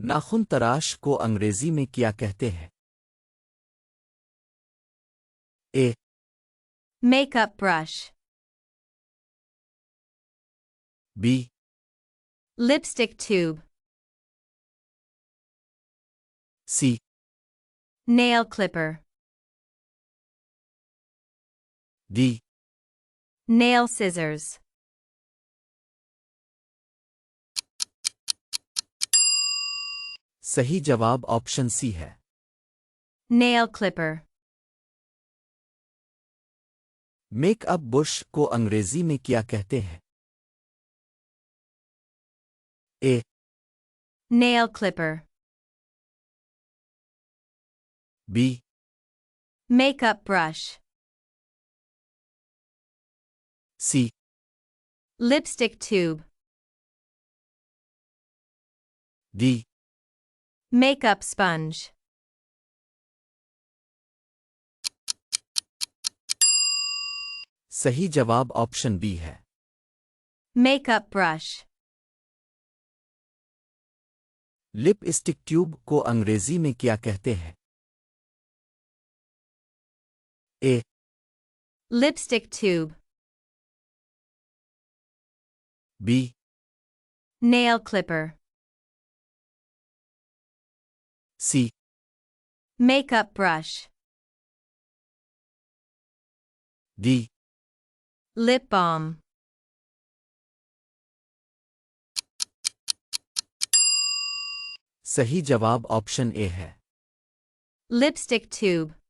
नाखून तराश को अंग्रेजी में क्या कहते हैं? A, Makeup brush. B, Lipstick tube. C, Nail clipper. D, Nail scissors. सही जवाब ऑप्शन सी है। Nail clipper. मेकअप बुश को अंग्रेजी में क्या कहते हैं? A, Nail clipper. B, Makeup brush. C, Lipstick tube. D, Makeup sponge. सही जवाब ऑप्शन बी है। Makeup brush. लिपस्टिक ट्यूब को अंग्रेजी में क्या कहते हैं? A, Lipstick tube. B, Nail clipper. C, Makeup brush. D, Lip balm. सही जवाब ऑप्शन ए है। Lipstick tube.